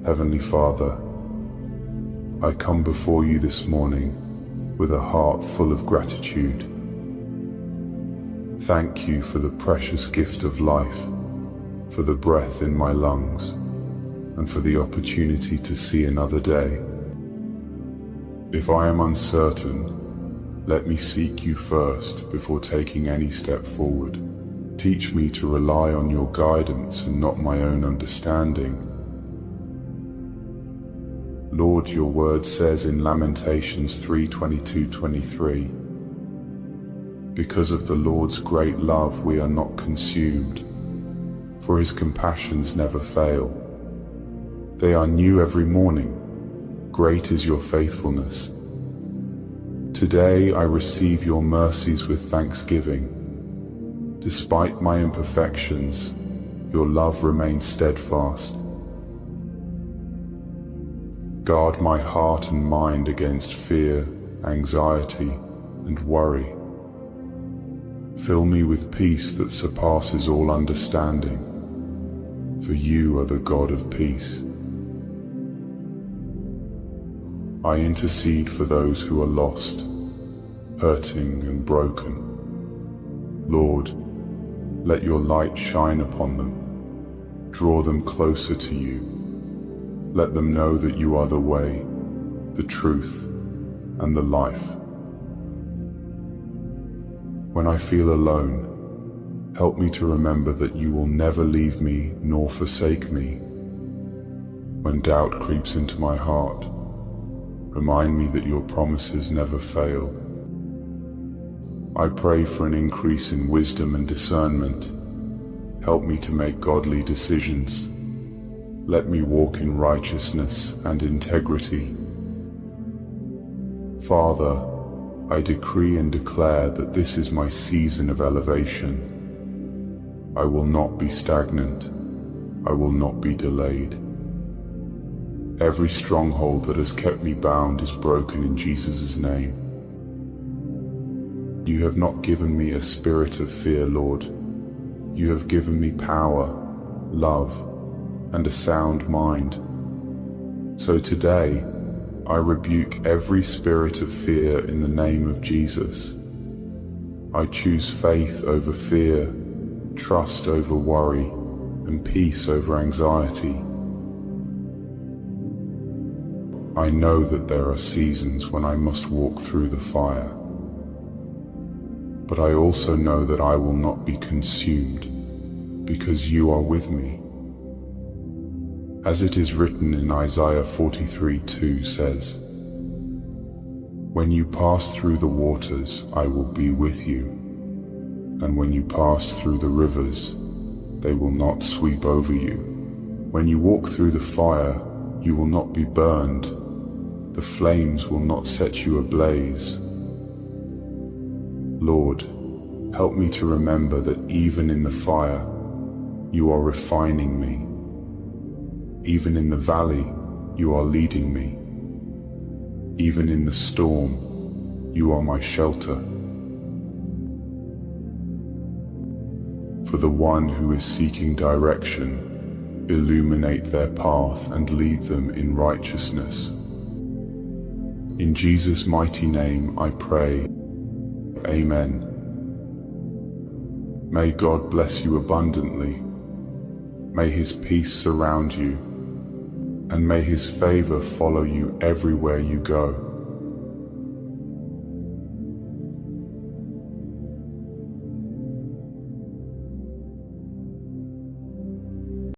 Heavenly Father, I come before you this morning with a heart full of gratitude. Thank you for the precious gift of life, for the breath in my lungs, and for the opportunity to see another day. If I am uncertain, let me seek you first before taking any step forward. Teach me to rely on your guidance and not my own understanding. Lord, your word says in Lamentations 3:22-23, because of the Lord's great love we are not consumed, for his compassions never fail. They are new every morning. Great is your faithfulness. Today I receive your mercies with thanksgiving. Despite my imperfections, your love remains steadfast. Guard my heart and mind against fear, anxiety, and worry. Fill me with peace that surpasses all understanding, for you are the God of peace. I intercede for those who are lost, hurting and broken. Lord, let your light shine upon them. Draw them closer to you. Let them know that you are the way, the truth, and the life. When I feel alone, help me to remember that you will never leave me nor forsake me. When doubt creeps into my heart, remind me that your promises never fail. I pray for an increase in wisdom and discernment. Help me to make godly decisions. Let me walk in righteousness and integrity. Father, I decree and declare that this is my season of elevation. I will not be stagnant. I will not be delayed. Every stronghold that has kept me bound is broken in Jesus' name. You have not given me a spirit of fear, Lord. You have given me power, love, and a sound mind. So today, I rebuke every spirit of fear in the name of Jesus. I choose faith over fear, trust over worry, and peace over anxiety. I know that there are seasons when I must walk through the fire, but I also know that I will not be consumed, because you are with me. As it is written in Isaiah 43:2 says, when you pass through the waters, I will be with you, and when you pass through the rivers, they will not sweep over you. When you walk through the fire, you will not be burned. The flames will not set you ablaze. Lord, help me to remember that even in the fire, you are refining me. Even in the valley, you are leading me. Even in the storm, you are my shelter. For the one who is seeking direction, illuminate their path and lead them in righteousness. In Jesus' mighty name I pray. Amen. May God bless you abundantly. May his peace surround you, and may his favor follow you everywhere you go.